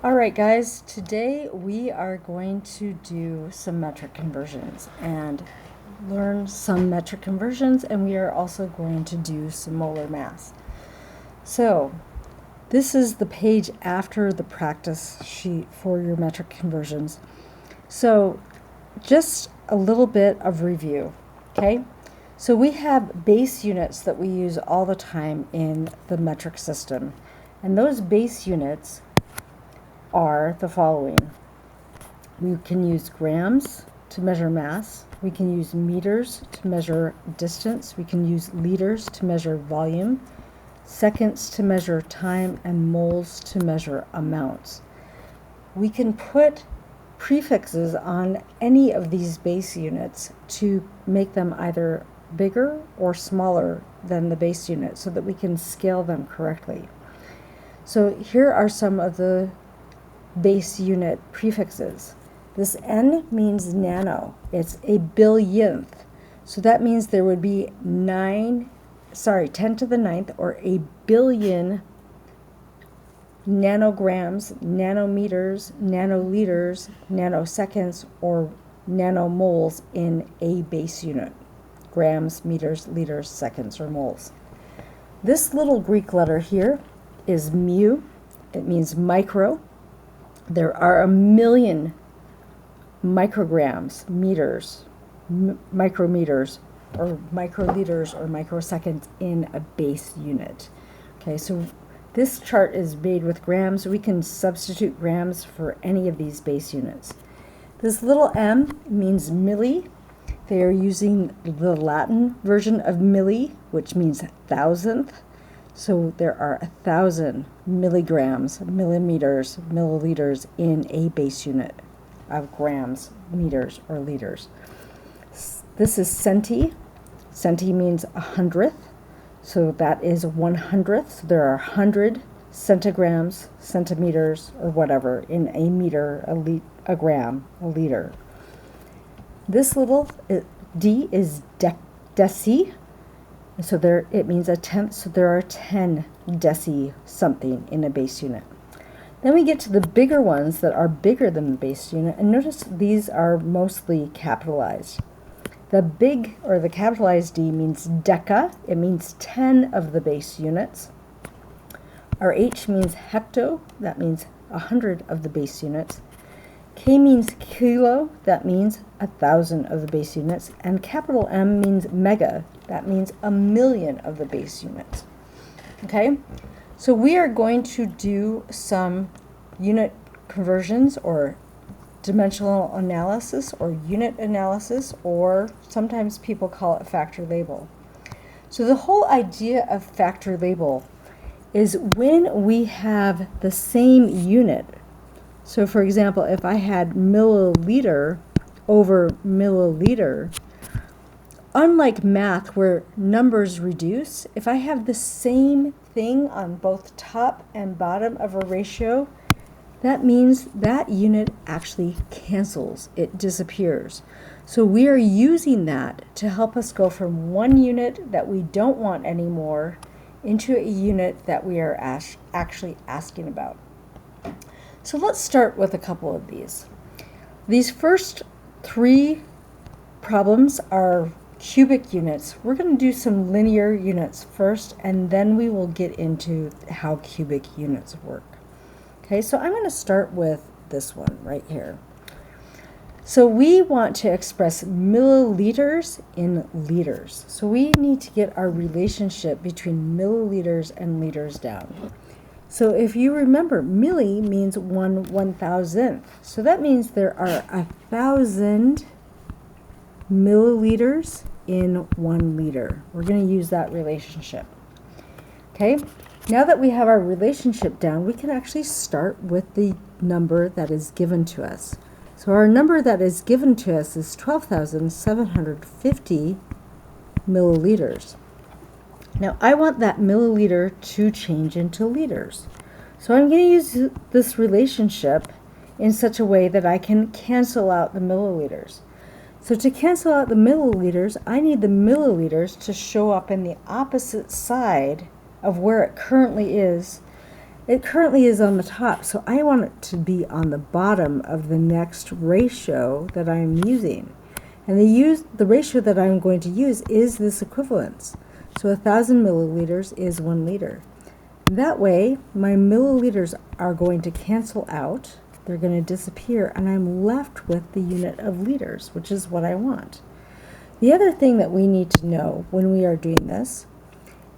All right, guys, today we are going to do some metric conversions and learn some metric conversions, and we are also going to do some molar mass. So this is the page after the practice sheet for your metric conversions. So just a little bit of review, okay? So we have base units that we use all the time in the metric system, and those base units are the following. We can use grams to measure mass. We can use meters to measure distance. We can use liters to measure volume, seconds to measure time, and moles to measure amounts. We can put prefixes on any of these base units to make them either bigger or smaller than the base unit so that we can scale them correctly. So here are some of the base unit prefixes. This N means nano. It's a billionth. So that means there would be 10 to the ninth or a billion nanograms, nanometers, nanoliters, nanoseconds, or nanomoles in a base unit. Grams, meters, liters, seconds, or moles. This little Greek letter here is mu. It means micro. There are a million micrograms, meters, micrometers, or microliters or microseconds in a base unit. Okay, so this chart is made with grams. We can substitute grams for any of these base units. This little m means milli. They are using the Latin version of milli, which means thousandth. So there are 1,000 milligrams, millimeters, milliliters in a base unit of grams, meters, or liters. This is centi. Centi means 100th. So that is 100th. So there are 100 centigrams, centimeters, or whatever in a meter, a gram, a liter. This little d is deci. So there, it means a tenth, so there are 10 deci something in a base unit. Then we get to the bigger ones that are bigger than the base unit, and notice these are mostly capitalized. The big, or the capitalized D, means deca. It means 10 of the base units. Our H means hecto. That means 100 of the base units. K means kilo. That means 1,000 of the base units. And capital M means mega. That means 1,000,000 of the base units. Okay, so we are going to do some unit conversions or dimensional analysis or unit analysis, or sometimes people call it factor label. So the whole idea of factor label is when we have the same unit. So for example, if I had milliliter over milliliter, unlike math where numbers reduce, if I have the same thing on both top and bottom of a ratio, that means that unit actually cancels. It disappears. So we are using that to help us go from one unit that we don't want anymore into a unit that we are actually asking about. So let's start with a couple of these. These first three problems are cubic units. We're going to do some linear units first, and then we will get into how cubic units work. Okay, so I'm going to start with this one right here. So we want to express milliliters in liters. So we need to get our relationship between milliliters and liters down. So if you remember, milli means 1/1000th. So that means there are 1,000 milliliters in 1 liter. We're going to use that relationship. Okay, now that we have our relationship down, we can actually start with the number that is given to us. So our number that is given to us is 12,750 milliliters. Now I want that milliliter to change into liters. So I'm going to use this relationship in such a way that I can cancel out the milliliters. So to cancel out the milliliters, I need the milliliters to show up in the opposite side of where it currently is It currently is on the top, so I want it to be on the bottom of the next ratio that I'm using. And the ratio that I'm going to use is this equivalence. So 1,000 milliliters is 1 liter. That way, my milliliters are going to cancel out. They're going to disappear, and I'm left with the unit of liters, which is what I want. The other thing that we need to know when we are doing this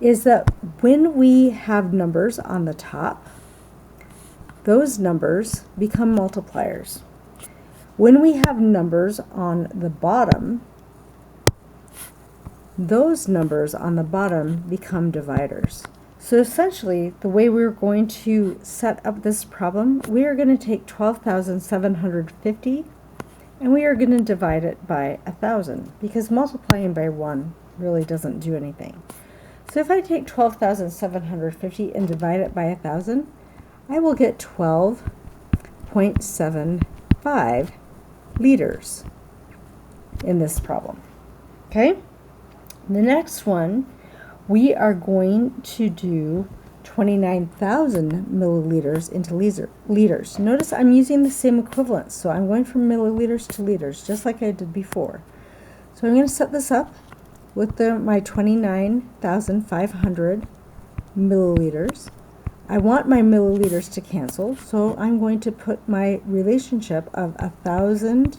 is that when we have numbers on the top, those numbers become multipliers. When we have numbers on the bottom, those numbers on the bottom become dividers. So essentially, the way we're going to set up this problem, we are going to take 12,750 and we are going to divide it by 1,000, because multiplying by 1 really doesn't do anything. So if I take 12,750 and divide it by 1,000, I will get 12.75 liters in this problem. Okay? The next one, we are going to do 29,000 milliliters into liters. Notice I'm using the same equivalence, so I'm going from milliliters to liters, just like I did before. So I'm going to set this up with my 29,500 milliliters. I want my milliliters to cancel, so I'm going to put my relationship of 1,000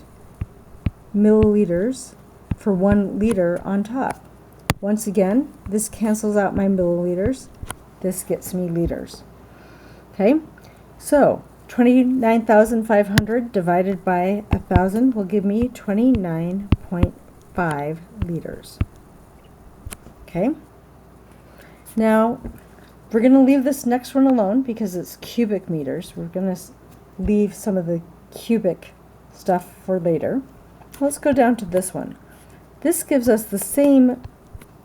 milliliters for 1 liter on top. Once again, this cancels out my milliliters. This gets me liters. Okay, so 29,500 divided by 1,000 will give me 29.5 liters. Okay, now we're going to leave this next one alone because it's cubic meters. We're going to leave some of the cubic stuff for later. Let's go down to this one. This gives us the same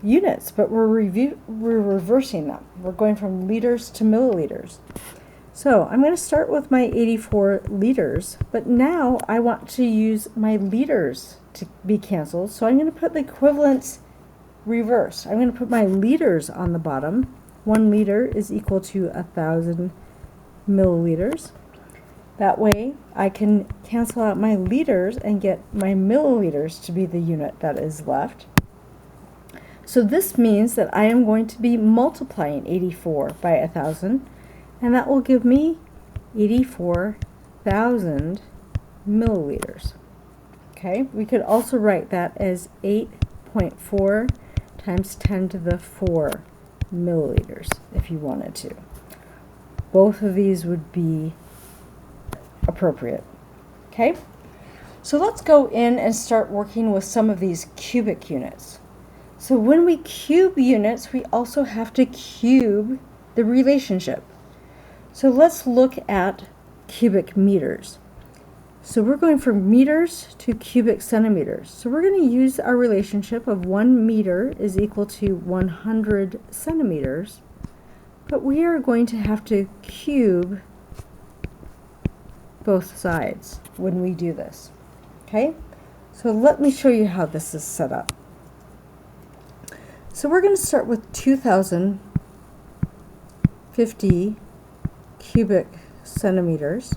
units, but we're reversing them. We're going from liters to milliliters. So I'm going to start with my 84 liters, but now I want to use my liters to be canceled, so I'm going to put the equivalence reversed. I'm going to put my liters on the bottom. 1 liter is equal to 1,000 milliliters. That way I can cancel out my liters and get my milliliters to be the unit that is left. So this means that I am going to be multiplying 84 by 1,000, and that will give me 84,000 milliliters. Okay, we could also write that as 8.4 times 10 to the 4 milliliters if you wanted to. Both of these would be appropriate. Okay, so let's go in and start working with some of these cubic units. So when we cube units, we also have to cube the relationship. So let's look at cubic meters. So we're going from meters to cubic centimeters. So we're going to use our relationship of 1 meter is equal to 100 centimeters, but we are going to have to cube both sides when we do this. Okay? So let me show you how this is set up. So we're going to start with 2,050 cubic centimeters.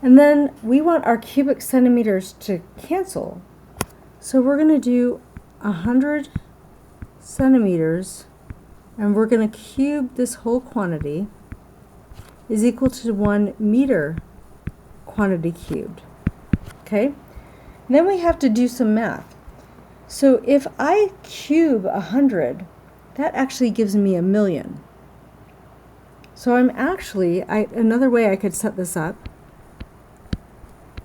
And then we want our cubic centimeters to cancel. So we're going to do 100 centimeters, and we're going to cube this whole quantity is equal to 1 meter quantity cubed. Okay? And then we have to do some math. So if I cube 100, that actually gives me 1,000,000. So I'm actually, another way I could set this up,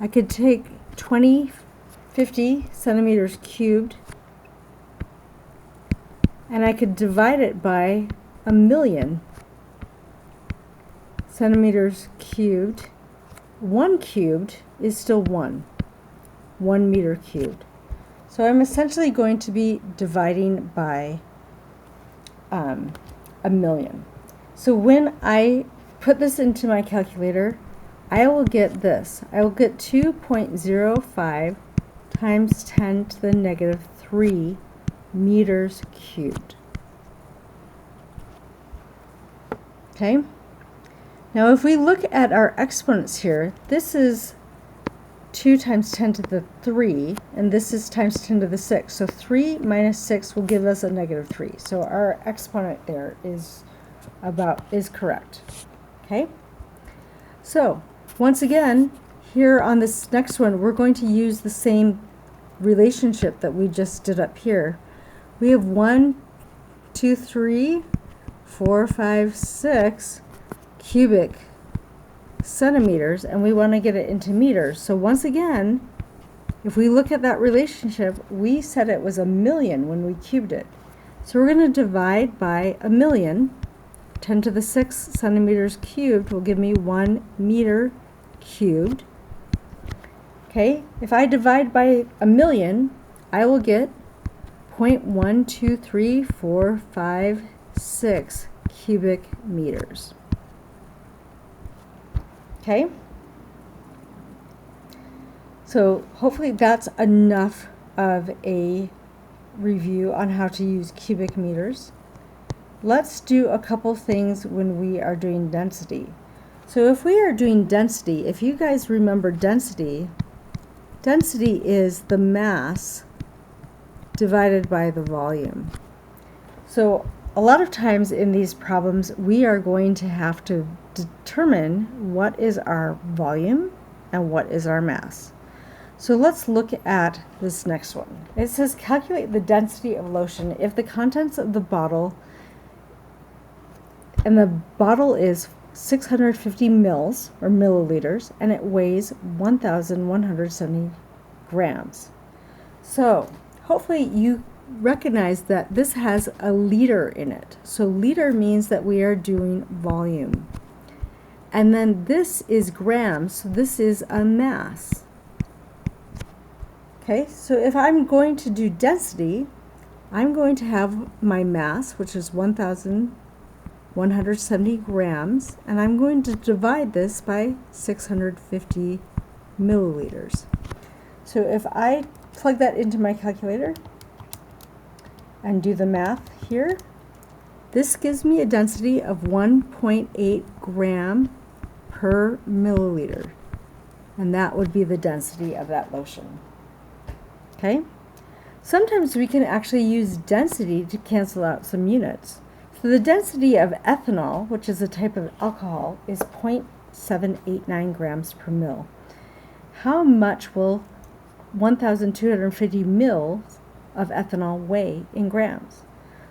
I could take 50 centimeters cubed, and I could divide it by 1,000,000 centimeters cubed. 1 cubed is still 1 meter cubed. So I'm essentially going to be dividing by 1,000,000. So when I put this into my calculator, I will get this. I will get 2.05 times 10 to the negative 3 meters cubed. Okay? Now if we look at our exponents here, this is 2 times 10 to the 3, and this is times 10 to the 6. So 3 minus 6 will give us a negative 3. So our exponent there is correct. Okay? So once again, here on this next one, we're going to use the same relationship that we just did up here. We have 1, 2, 3, 4, 5, 6 cubic centimeters, and we want to get it into meters. So once again, if we look at that relationship, we said it was 1,000,000 when we cubed it. So we're going to divide by 1,000,000. 10 to the 6 centimeters cubed will give me 1 meter cubed. Okay, if I divide by 1,000,000, I will get 0.12345 cubic meters. Okay, so hopefully that's enough of a review on how to use cubic meters. Let's do a couple things when we are doing density. So if we are doing density, if you guys remember density, density is the mass divided by the volume. So a lot of times in these problems, we are going to have to determine what is our volume and what is our mass. So let's look at this next one. It says calculate the density of lotion if the contents of the bottle, and the bottle is 650 mils or milliliters, and it weighs 1,170 grams. So hopefully you recognize that this has a liter in it. So liter means that we are doing volume. And then this is grams, so this is a mass. Okay, so if I'm going to do density, I'm going to have my mass, which is 1,170 grams, and I'm going to divide this by 650 milliliters. So if I plug that into my calculator and do the math here, this gives me a density of 1.8 gram per milliliter, and that would be the density of that lotion. Okay? Sometimes we can actually use density to cancel out some units. So the density of ethanol, which is a type of alcohol, is 0.789 grams per mil. How much will 1,250 mils of ethanol weigh in grams?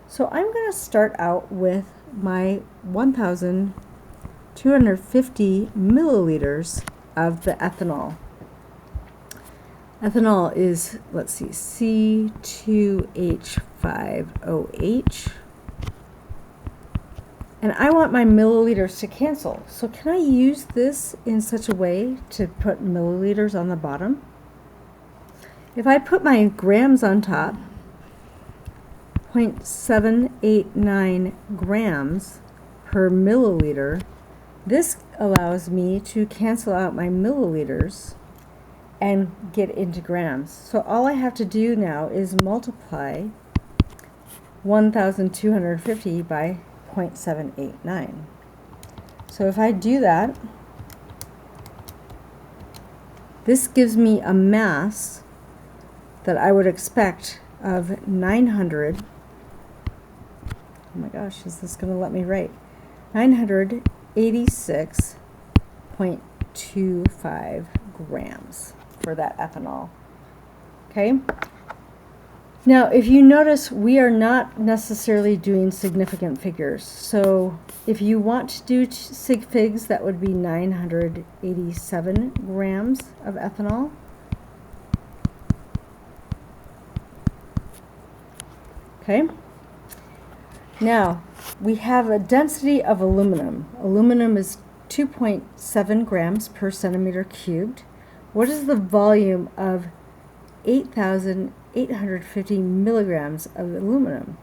So I'm going to start out with my 1,250 milliliters of the ethanol. Ethanol is, let's see, C2H5OH. And I want my milliliters to cancel. So can I use this in such a way to put milliliters on the bottom? If I put my grams on top, 0.789 grams per milliliter, this allows me to cancel out my milliliters and get into grams. So all I have to do now is multiply 1,250 by 0.789. So if I do that, this gives me a mass that I would expect of 900, oh my gosh, is this going to let me write? 986.25 grams for that ethanol. Okay? Now, if you notice, we are not necessarily doing significant figures. So if you want to do sig figs, that would be 987 grams of ethanol. Okay? Now, we have a density of aluminum. Aluminum is 2.7 grams per centimeter cubed. What is the volume of 8,850 milligrams of aluminum?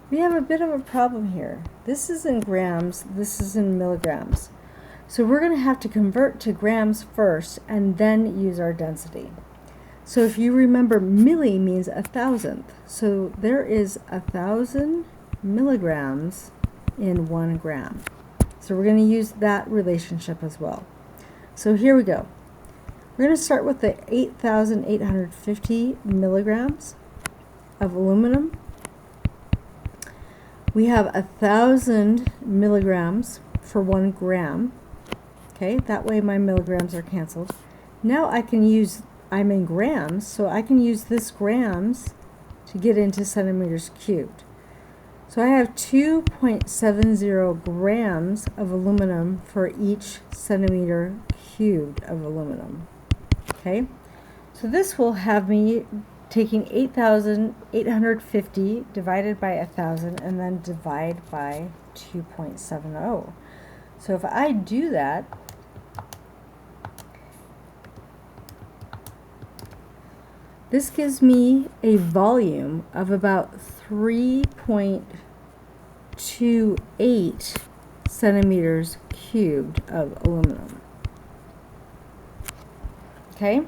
We have a bit of a problem here. This is in grams, this is in milligrams. So we're going to have to convert to grams first and then use our density. So if you remember, milli means 1,000th. So there is 1,000 milligrams in 1 gram. So we're going to use that relationship as well. So here we go. We're going to start with the 8,850 milligrams of aluminum. We have 1,000 milligrams for 1 gram. Okay, that way my milligrams are canceled. Now I can use, I'm in grams, so I can use this grams to get into centimeters cubed. So I have 2.70 grams of aluminum for each centimeter cubed of aluminum. Okay, so this will have me taking 8,850 divided by 1,000 and then divide by 2.70. So if I do that, this gives me a volume of about 3.28 centimeters cubed of aluminum. Okay?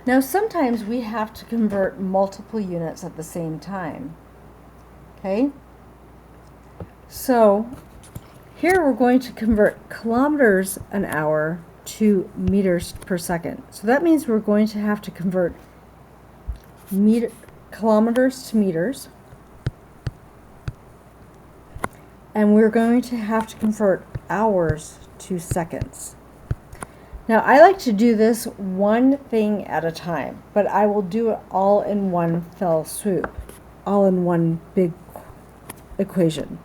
Now sometimes we have to convert multiple units at the same time. Okay? So here we're going to convert kilometers an hour to meters per second. So that means we're going to have to convert kilometers to meters, and we're going to have to convert hours to seconds. Now I like to do this one thing at a time, but I will do it all in one fell swoop, all in one big equation.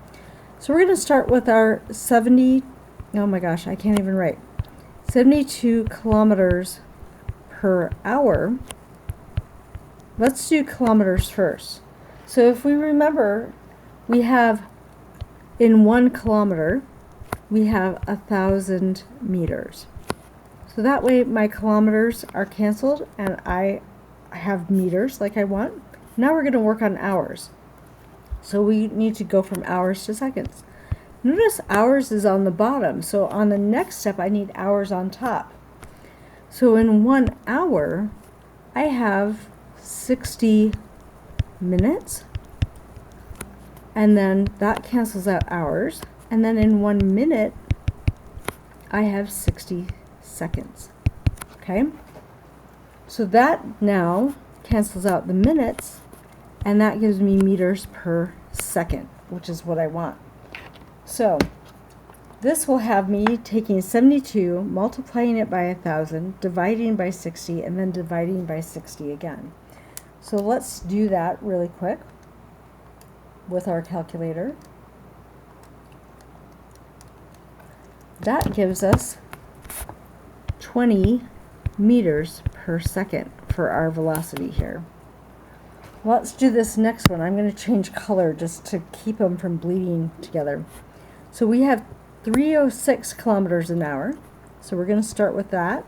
So we're going to start with our 72 kilometers per hour. Let's do kilometers first. So if we remember, we have in 1 kilometer, we have 1,000 meters. So that way my kilometers are canceled and I have meters like I want. Now we're going to work on hours. So we need to go from hours to seconds. Notice hours is on the bottom, so on the next step I need hours on top. So in 1 hour I have 60 minutes, and then that cancels out hours, and then in 1 minute I have 60 seconds. Okay, so that now cancels out the minutes, and that gives me meters per second, which is what I want. So this will have me taking 72, multiplying it by 1,000, dividing by 60, and then dividing by 60 again. So let's do that really quick with our calculator. That gives us 20 meters per second for our velocity here. Let's do this next one. I'm going to change color just to keep them from bleeding together. So we have 306 kilometers an hour. So we're going to start with that.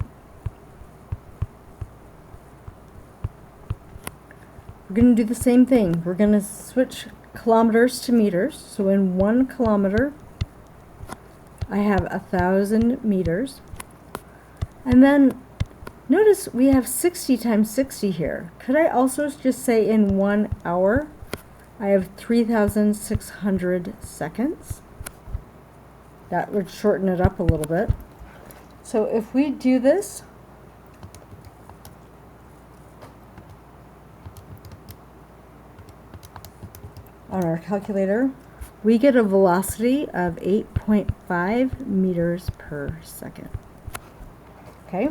We're going to do the same thing. We're going to switch kilometers to meters. So in 1 kilometer, I have 1,000 meters. And then notice we have 60 times 60 here. Could I also just say in 1 hour, I have 3,600 seconds? That would shorten it up a little bit. So if we do this, on our calculator, we get a velocity of 8.5 meters per second. Okay?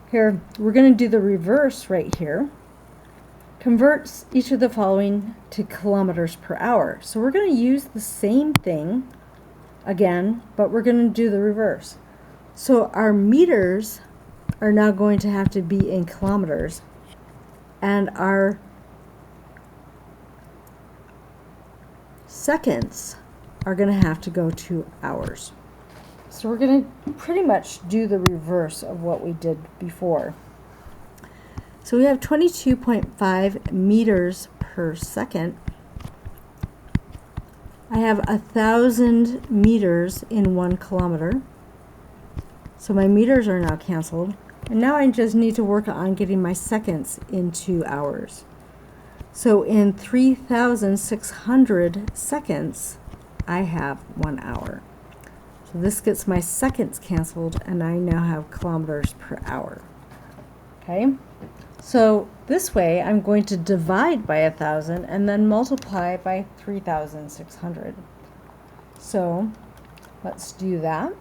Here, we're going to do the reverse right here. Converts each of the following to kilometers per hour. So we're going to use the same thing again, but we're going to do the reverse. So our meters are now going to have to be in kilometers, and our seconds are going to have to go to hours. So we're going to pretty much do the reverse of what we did before. So we have 22.5 meters per second. I have 1,000 meters in 1 kilometer. So my meters are now canceled. And now I just need to work on getting my seconds into hours. So in 3,600 seconds, I have 1 hour. So this gets my seconds canceled, and I now have kilometers per hour. Okay, so this way I'm going to divide by 1,000 and then multiply by 3,600. So let's do that.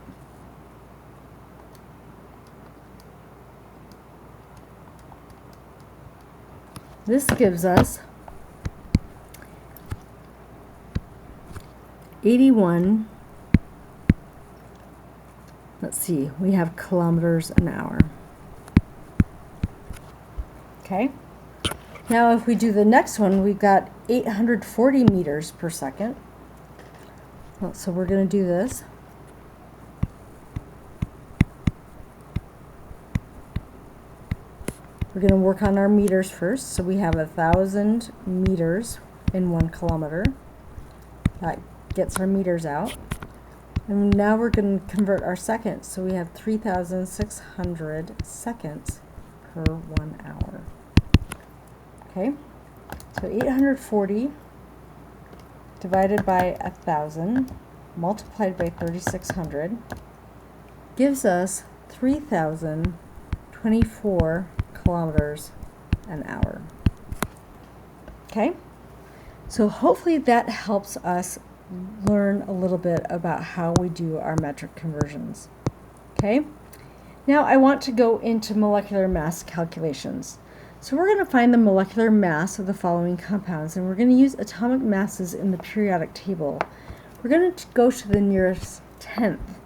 This gives us 81. Let's see, we have kilometers an hour. Okay, now if we do the next one, we've got 840 meters per second. Well, so we're going to do this. We're going to work on our meters first. So we have 1,000 meters in 1 kilometer. That gets our meters out. And now we're going to convert our seconds. So we have 3,600 seconds per 1 hour. Okay, so 840 divided by 1,000 multiplied by 3,600 gives us 3,024 kilometers an hour. Okay, so hopefully that helps us learn a little bit about how we do our metric conversions. Okay, now I want to go into molecular mass calculations. So we're going to find the molecular mass of the following compounds, and we're going to use atomic masses in the periodic table. We're going to go to the nearest 10th.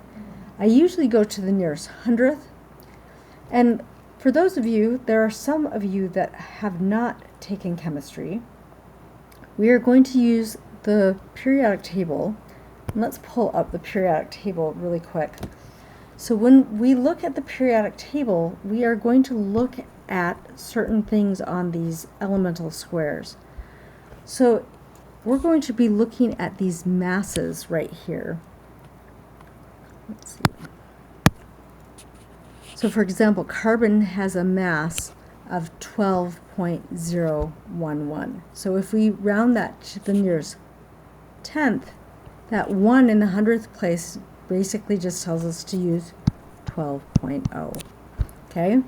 I usually go to the nearest 100th, and for those of you, there are some of you that have not taken chemistry. We are going to use the periodic table. And let's pull up the periodic table really quick. So when we look at the periodic table, we are going to look at certain things on these elemental squares. So we're going to be looking at these masses right here. Let's see. So for example, carbon has a mass of 12.011. So if we round that to the nearest 10th, that 1 in the 100th place basically just tells us to use 12.0. Okay?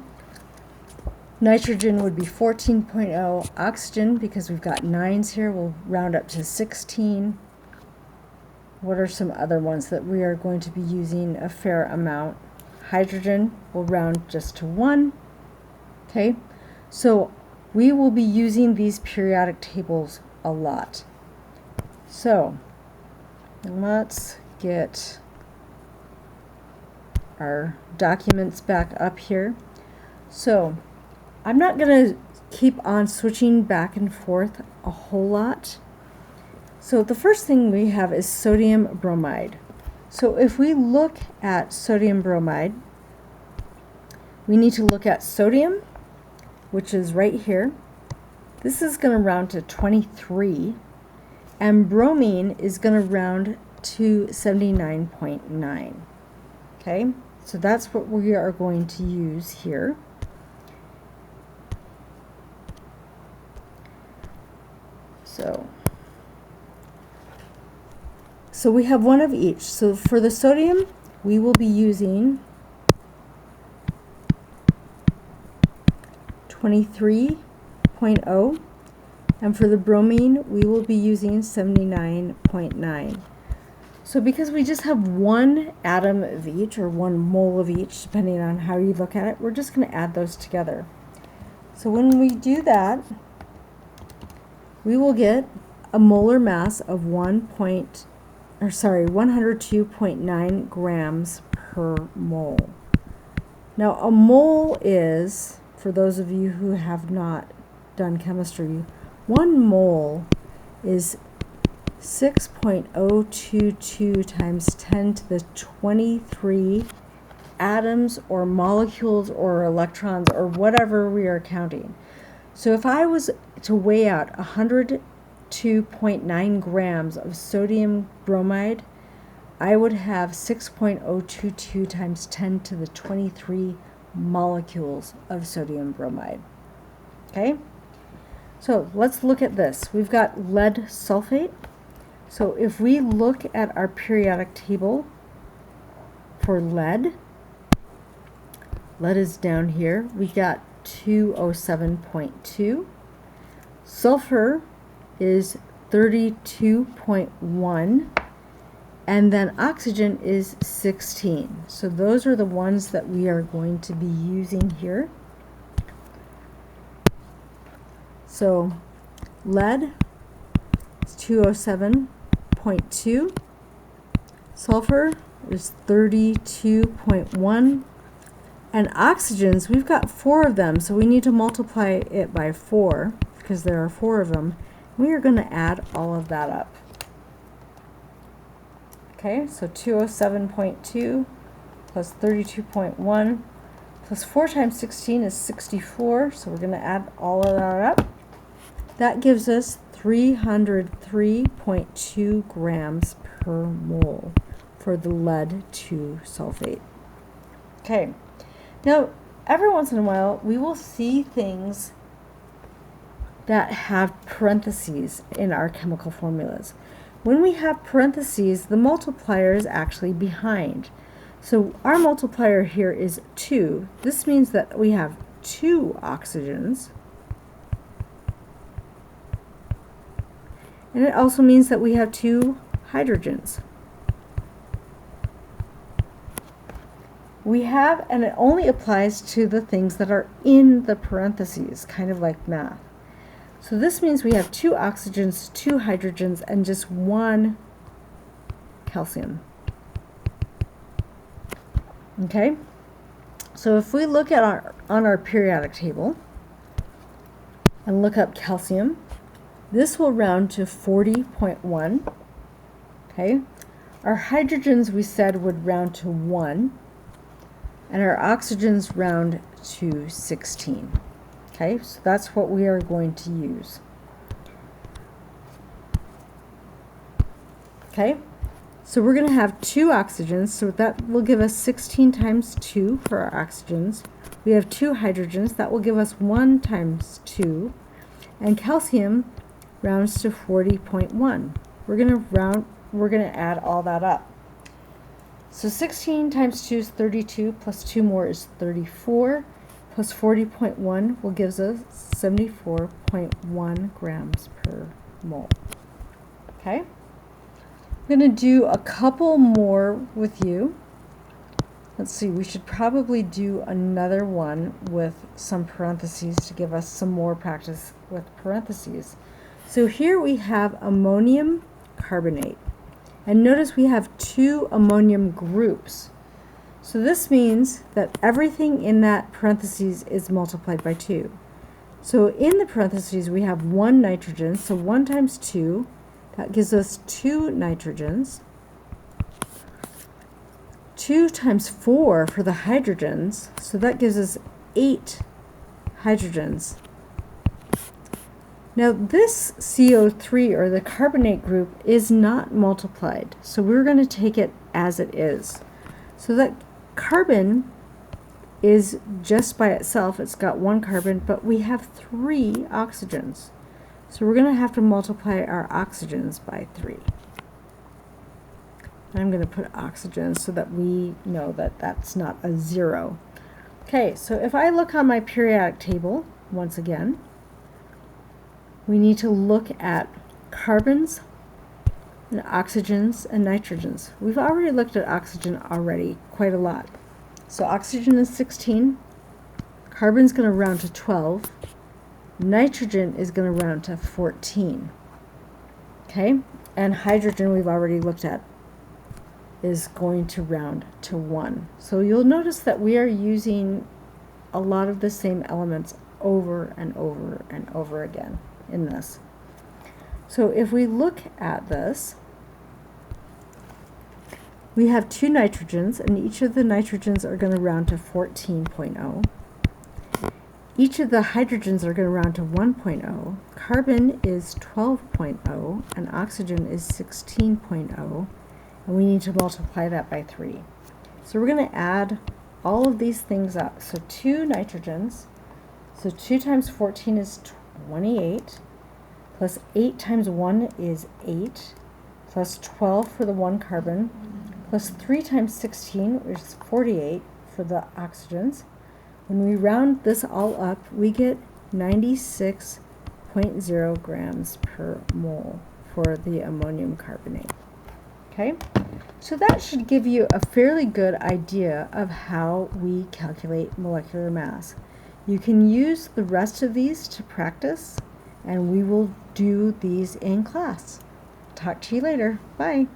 Nitrogen would be 14.0. Oxygen, because we've got 9s here, we'll round up to 16. What are some other ones that we are going to be using a fair amount? Hydrogen will round just to 1. Okay, so we will be using these periodic tables a lot. So let's get our documents back up here. So I'm not going to keep on switching back and forth a whole lot. So the first thing we have is sodium bromide. So if we look at sodium bromide, we need to look at sodium, which is right here. This is going to round to 23, and bromine is going to round to 79.9. Okay, so that's what we are going to use here. So we have one of each. So for the sodium, we will be using 23.0, and for the bromine, we will be using 79.9. So because we just have one atom of each, or 1 mole of each, depending on how you look at it, we're just going to add those together. So when we do that, we will get a molar mass of 102.9 grams per mole. Now a mole is, for those of you who have not done chemistry, 1 mole is 6.022 times 10 to the 23 atoms or molecules or electrons or whatever we are counting. So if I was to weigh out 102.9 grams of sodium bromide, I would have 6.022 times 10 to the 23 molecules of sodium bromide. Okay? So let's look at this. We've got lead sulfate. So if we look at our periodic table for lead, lead is down here. We got 207.2. Sulfur is 32.1. And then oxygen is 16. So those are the ones that we are going to be using here. So lead is 207.2. Sulfur is 32.1. And oxygens, we've got 4 of them, so we need to multiply it by 4 because there are 4 of them. We are going to add all of that up. Okay, so 207.2 plus 32.1 plus 4 times 16 is 64, so we're going to add all of that up. That gives us 303.2 grams per mole for the lead 2 sulfate. Okay, now every once in a while we will see things that have parentheses in our chemical formulas. When we have parentheses, the multiplier is actually behind. So our multiplier here is 2. This means that we have 2 oxygens. And it also means that we have 2 hydrogens. We have, and it only applies to the things that are in the parentheses, kind of like math. So this means we have 2 oxygens, 2 hydrogens, and just 1 calcium. Okay? So if we look at on our periodic table and look up calcium, this will round to 40.1. Okay? Our hydrogens we said would round to 1, and our oxygens round to 16. Okay, so that's what we are going to use. Okay, so we're going to have 2 oxygens, so that will give us 16 times 2 for our oxygens. We have 2 hydrogens, that will give us 1 times 2, and calcium rounds to 40.1. We're going to add all that up. So 16 times 2 is 32, plus 2 more is 34. Plus 40.1 will give us 74.1 grams per mole. Okay? I'm going to do a couple more with you. Let's see, we should probably do another one with some parentheses to give us some more practice with parentheses. So here we have ammonium carbonate. And notice we have 2 ammonium groups. So this means that everything in that parentheses is multiplied by 2. So in the parentheses we have 1 nitrogen, so 1 times 2, that gives us 2 nitrogens. 2 times 4 for the hydrogens, so that gives us 8 hydrogens. Now this CO3, or the carbonate group, is not multiplied, so we're going to take it as it is. So that carbon is just by itself, it's got 1 carbon, but we have 3 oxygens. So we're going to have to multiply our oxygens by 3. I'm going to put oxygen so that we know that that's not a 0. Okay, so if I look on my periodic table, once again, we need to look at carbons and oxygens and nitrogens. We've already looked at oxygen quite a lot. So oxygen is 16, carbon's going to round to 12, nitrogen is going to round to 14. Okay, and hydrogen we've already looked at is going to round to 1. So you'll notice that we are using a lot of the same elements over and over and over again in this. So if we look at this, we have 2 nitrogens, and each of the nitrogens are going to round to 14.0. Each of the hydrogens are going to round to 1.0. Carbon is 12.0, and oxygen is 16.0, and we need to multiply that by 3. So we're going to add all of these things up. So 2 nitrogens, so 2 times 14 is 28, plus 8 times 1 is 8, plus 12 for the 1 carbon, plus 3 times 16, which is 48 for the oxygens. When we round this all up, we get 96.0 grams per mole for the ammonium carbonate. Okay, so that should give you a fairly good idea of how we calculate molecular mass. You can use the rest of these to practice, and we will do these in class. Talk to you later. Bye.